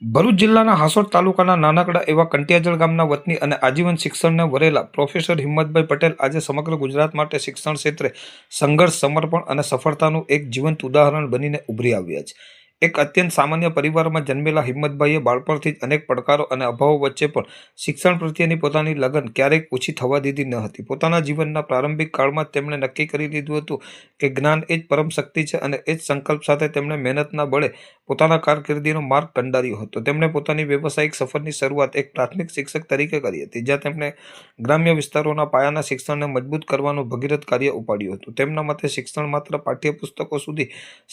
ભરૂચ જિલ્લાના હાસોડ તાલુકાના નાનકડા એવા કંટિયાજળ ગામના વતની અને આજીવન શિક્ષણને વરેલા પ્રોફેસર હિંમતભાઈ પટેલ આજે સમગ્ર ગુજરાત માટે શિક્ષણ ક્ષેત્રે સંઘર્ષ, સમર્પણ અને સફળતાનું એક જીવંત ઉદાહરણ બનીને ઉભરી આવ્યા છે. એક અત્યંત સામાન્ય પરિવારમાં જન્મેલા હિંમતભાઈએ બાળપણથી જ અનેક પડકારો અને અભાવો વચ્ચે પણ શિક્ષણ પ્રત્યેની પોતાની લગન ક્યારેક ઓછી થવા દીધી ન હતી. પોતાના જીવનના પ્રારંભિક કાળમાં જ તેમણે નક્કી કરી લીધું હતું કે જ્ઞાન એ જ પરમ શક્તિ છે અને એ જ સંકલ્પ સાથે તેમણે મહેનતના બળે પોતાના કારકિર્દીનો માર્ગ કંડાર્યો હતો. તેમણે પોતાની વ્યવસાયિક સફરની શરૂઆત એક પ્રાથમિક શિક્ષક તરીકે કરી હતી, જ્યાં તેમણે ગ્રામ્ય વિસ્તારોના પાયાના શિક્ષણને મજબૂત કરવાનું ભગીરથ કાર્ય ઉપાડ્યું હતું. તેમના મતે શિક્ષણ માત્ર પાઠ્યપુસ્તકો સુધી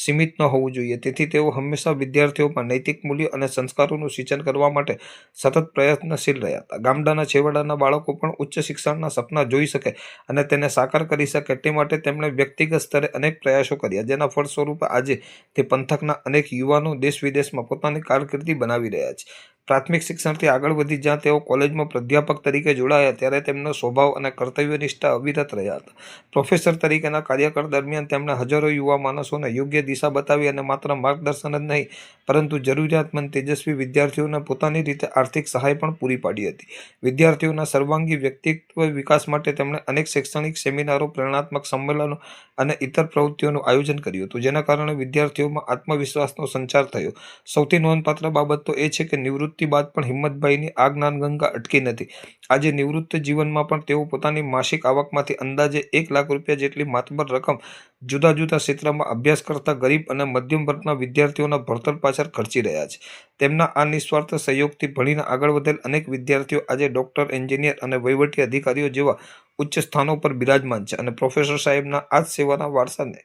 સીમિત ન હોવું જોઈએ, તેથી તેઓ હંમેશા વિદ્યાર્થીઓમાં નૈતિક મૂલ્યો અને સંસ્કારોનું સિંચન કરવા માટે સતત પ્રયત્નશીલ રહ્યા હતા. ગામડાના છેવાડાના બાળકો પણ ઉચ્ચ શિક્ષણના સપના જોઈ શકે અને તેને સાકાર કરી શકે તે માટે તેમણે વ્યક્તિગત સ્તરે અનેક પ્રયાસો કર્યા, જેના ફળ સ્વરૂપે આજે તે પંથકના અનેક યુવાનો દેશ વિદેશમાં પોતાની કારકિર્દી બનાવી રહ્યા છે. પ્રાથમિક શિક્ષણથી આગળ વધી જ્યાં તેઓ કોલેજમાં પ્રાધ્યાપક તરીકે જોડાયા, ત્યારે તેમનો સ્વભાવ અને કર્તવ્યનિષ્ઠા અવિરત રહ્યા હતા. પ્રોફેસર તરીકેના કાર્યકાળ દરમિયાન તેમણે હજારો યુવા માણસોને યોગ્ય દિશા બતાવી અને માત્ર માર્ગદર્શન જ નહીં, પરંતુ જરૂરિયાતમંદ તેજસ્વી વિદ્યાર્થીઓને પોતાની રીતે આર્થિક સહાય પણ પૂરી પાડી હતી. વિદ્યાર્થીઓના સર્વાંગી વ્યક્તિત્વ વિકાસ માટે તેમણે અનેક શૈક્ષણિક સેમિનારો, પ્રેરણાત્મક સંમેલનો અને ઇતર પ્રવૃત્તિઓનું આયોજન કર્યું હતું, જેના કારણે વિદ્યાર્થીઓમાં આત્મવિશ્વાસનો સંચાર થયો. સૌથી નોંધપાત્ર બાબત તો એ છે કે નિવૃત્તિ બાદ પણ હિંમતભાઈની આ જ્ઞાનગંગા અટકી નથી. આજે નિવૃત્ત જીવનમાં પણ તેઓ પોતાની માસિક આવકમાંથી અંદાજે 1 લાખ રૂપિયા જેટલી માતબર રકમ જુદા જુદા ક્ષેત્રમાં અભ્યાસ કરતા ગરીબ અને મધ્યમ વર્ગના વિદ્યાર્થીઓના ભણતર પાછળ ખર્ચી રહ્યા છે. તેમના આ નિસ્વાર્થ સહયોગથી ભણીને આગળ વધેલ અનેક વિદ્યાર્થીઓ આજે ડોક્ટર, એન્જિનિયર અને વહીવટી અધિકારીઓ જેવા ઉચ્ચ સ્થાનો પર બિરાજમાન છે અને પ્રોફેસર સાહેબના આ જ સેવાના વારસાને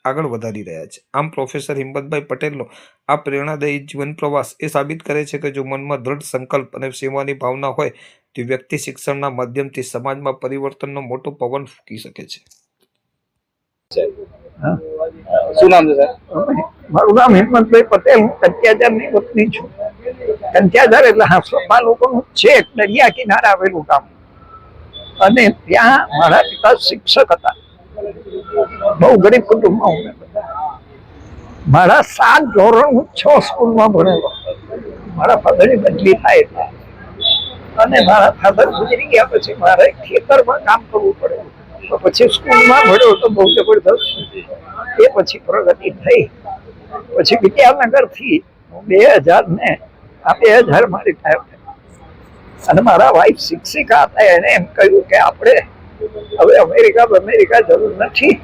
આગળ વધારી રહ્યા છે. આમ પ્રોફેસર હિંમતભાઈ પટેલનો આ પ્રેરણાદાયી જીવન પ્રવાસ એ સાબિત કરે છે કે જો મનમાં દ્રઢ સંકલ્પ અને સેવાની ભાવના હોય તો વ્યક્તિ શિક્ષણના માધ્યમથી સમાજમાં પરિવર્તનનો મોટો પવન ફૂંકી શકે છે. શું નામ છે સાહેબ? મારું નામ હિંમતભાઈ પટેલ. હું કંટિયાજળની વતની છું. કંટિયાજળ એટલે હાસોડ તાલુકાનું છેક દરિયા કિનારે આવેલું ગામ, અને ત્યાં મારા પિતા શિક્ષક હતા. બહુ ગરીબ કુટુંબમાં હું મારા 7 ધોરણ હું 6 સ્કૂલમાં ભણેલો. મારા ફાધરની બદલી થાય અને મારા ફાધર ગુજરી ગયા પછી મારે ખેતરમાં કામ કરવું પડે, તો પછી સ્કૂલમાં ભણ્યો તો બહુ જબરદસ્ત. એ પછી પ્રગતિ થઈ. પછી વિદ્યાનગરથી 2000 મારી ટાઈમ થઈ અને મારા વાઈફ શિક્ષિકા હતા. એને એમ કહ્યું કે આપણે હવે અમેરિકા જરૂર નથી,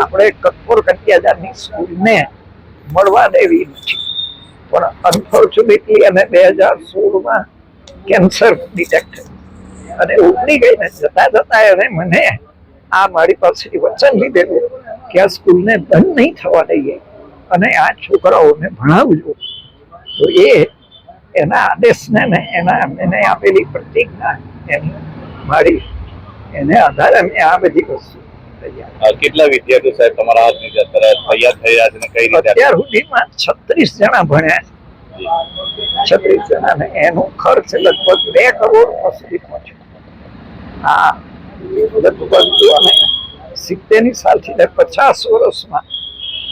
આપણે કટપોર કંટિયાજળની સ્કૂલને મળવા દેવી નથી. પણ અનફોર્ચ્યુનેટલી અને 2016માં કેન્સર ડિટેક્ટ થયું અને ઉતરી ગઈને જતા જતા એને મને આ મારી પાસેથી વચન લીધેલું કે આ સ્કૂલને બંધ નહીં થવા દઈએ અને આ છોકરાઓને ભણાવજો. તો એના આદેશને એને આપેલી પ્રતિજ્ઞા એને આધારે મેં આ બધી વસ્તુ. કેટલા વિદ્યાર્થીઓ સાહેબ તમારા હાથ નીચે તૈયાર થઈ રહ્યા છે અને કઈ રીતે? અત્યાર સુધીમાં 36 જણા ભણ્યા છે. 36 જણા ને એનો ખર્ચ લગભગ 2 કરોડ સુધી પહોંચ્યો. હા, લગભગ 70 સાલથી 50 વર્ષમાં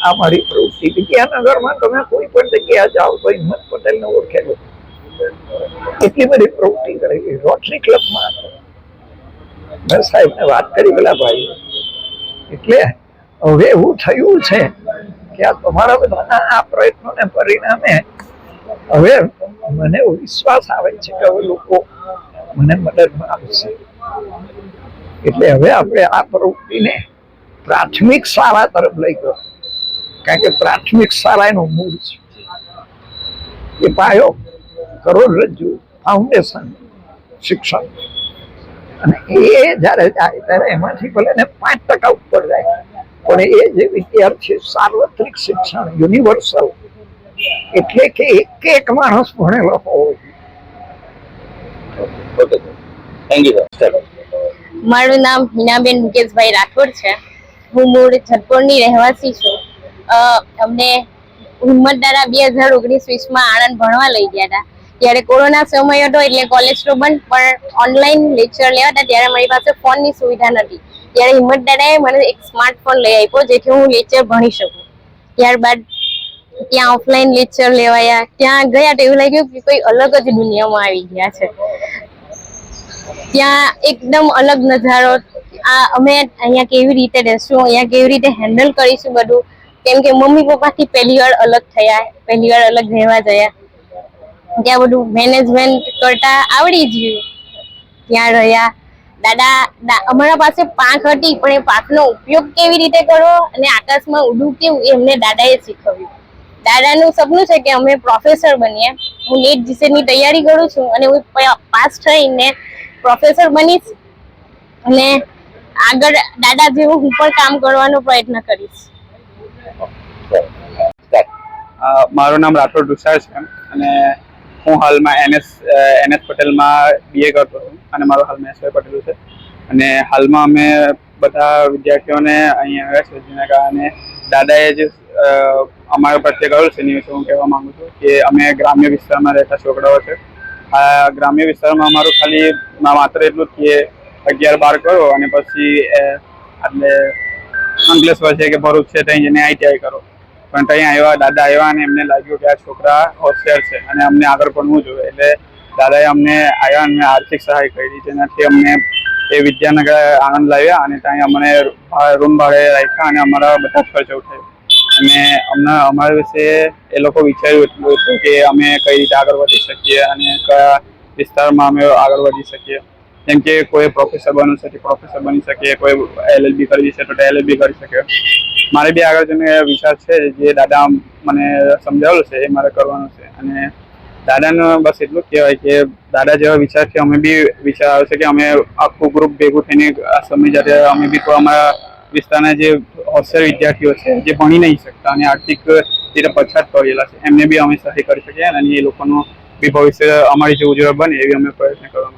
આ મારી પ્રવૃત્તિ. વિદ્યાનગરમાં તમે કોઈ પણ જગ્યાએ જાઓ તો હિંમત પટેલને ઓળખેલો. એટલી બધી પ્રવૃત્તિ કરેલી. રોટરી ક્લબમાં મેં સાહેબને વાત કરી પેલા ભાઈ. એટલે હવે એવું થયું છે કે આ તમારા બધાના આ પ્રયત્નોને પરિણામે હવે મને વિશ્વાસ આવે છે કે હવે લોકો મને મદદમાં આવશે. એટલે હવે આપણે આ પ્રવૃત્તિને પ્રાથમિક શાળા તરફ લઈ ગયો, કારણ કે પ્રાથમિક શાળા એનો મૂળ છે. એ પાયો કરોડરજ્જુ ફાઉન્ડેશન શિક્ષણ, અને એ જયારે જાય ત્યારે એમાંથી ભલે ને 5% ઉપર જાય, પણ એ જે વિદ્યાર્થી સાર્વત્રિક શિક્ષણ યુનિવર્સલ, એટલે કે એક માણસ ભણેલો હોવો જોઈએ. મારું નામ હિનાબેન મુકેશભાઈ રાઠોડ છે. હું મૂળ જતપોરની રહેવાસી છું. અમને હિંમતદારા 2019-20માં આણંદ ભણવા લઈ ગયા હતા. ત્યારે કોરોના સમય હતો એટલે કોલેજ તો બંધ, પણ ઓનલાઈન લેક્ચર લેવા હતા ત્યારે મારી પાસે ફોનની સુવિધા નથી. ત્યારે હિંમતદારાએ મને એક સ્માર્ટફોન લઈ આપ્યો, જેથી હું લેક્ચર ભણી શકું. ત્યારબાદ ત્યાં ઓફલાઈન લેક્ચર લેવાયા, ત્યાં ગયા તો એવું લાગ્યું કે કોઈ અલગ જ દુનિયામાં આવી ગયા છે. ત્યાં એકદમ અલગ નજારો. અમે અહીંયા કેવી રીતે રહેશું, અહીંયા કેવી રીતે હેન્ડલ કરીશું બધું, કેમ કે મમ્મી પપ્પાથી પહેલી વાર અલગ થયા, પહેલી વાર અલગ રહેવા ગયા. ત્યાં બધું મેનેજમેન્ટ કરતા આવડી ગયું. ત્યાં રહ્યા. અમારા પાસે પાંખ હતી, પણ એ પાંખનો ઉપયોગ કેવી રીતે કરવો અને આકાશમાં ઉડવું કેવું એ અમને દાદાએ શીખવ્યું. દાદાનું સપનું છે કે અમે પ્રોફેસર બનીએ. હું નેટ જીસેટની તૈયારી કરું છું અને હું પાસ થઈને પ્રોફેસર બનીશ અને આગળ દાદા જેવું હું પણ કામ કરવાનો પ્રયત્ન કરીશ. મારું નામ રાઠોડ તુષાર છે અને હું હાલમાં એનએસ પટેલમાં બીએ કરતો છું અને મારું હાલમાં એસવાય પટેલું છે. અને હાલમાં અમે બધા વિદ્યાર્થીઓને અહીં આવ્યા છે જેના કારણે દાદાએ જે અમારા પ્રત્યે કરેલું છે એની વિશે હું કહેવા માંગુ છું કે અમે ગ્રામ્ય વિસ્તારમાં રહેતા છોકરાઓ છે. આ ગ્રામ્ય વિસ્તારમાં અમારું ખાલી માત્ર એટલું જ કે 11-12 કરો અને પછી એટલે અંકલેશ્વર છે કે ભરૂચ છે ત્યાં જઈને ITI કરો. પણ ત્યાં આવ્યા, દાદા આવ્યા અને એમને લાગ્યું કે આ છોકરા હોશિયાર છે અને અમને આગળ ભણવું જોઈએ. એટલે દાદાએ અમને આવ્યા અને આર્થિક સહાય કરી, જેનાથી અમને એ વિદ્યાનગર આણંદ લાવ્યા અને ત્યાં અમને રૂમ ભાડે રાખ્યા અને અમારા બધા ખર્ચ ઉઠાવ્યો. અને અમને અમારા વિશે એ લોકો વિચાર્યું એટલું હતું કે અમે કઈ રીતે આગળ વધી શકીએ અને કયા વિસ્તારમાં અમે આગળ વધી શકીએ. જેમ કે કોઈ પ્રોફેસર બનવું છે તો પ્રોફેસર બની શકે, કોઈ LLB કરવી છે તો LLB કરી શકે. મારે બી આગળ જઈને વિચાર છે જે દાદા મને સમજાવેલું છે એ મારે કરવાનું છે. અને દાદાનું બસ એટલું જ કહેવાય કે દાદા જેવા વિચારથી અમે બી વિચાર આવે છે કે અમે આખું ગ્રુપ ભેગું થઈને આ સમય જ્યારે અમે બી કોઈ અમારા વિસ્તારના જે હોશિયાર વિદ્યાર્થીઓ છે જે ભણી નહીં શકતા અને આર્થિક રીતે પછાત પડેલા છે એમને બી અમે સહાય કરી શકીએ અને એ લોકોનું બી ભવિષ્ય અમારી જે ઉજ્જવળ બને એવી અમે પ્રયત્ન કરવાનો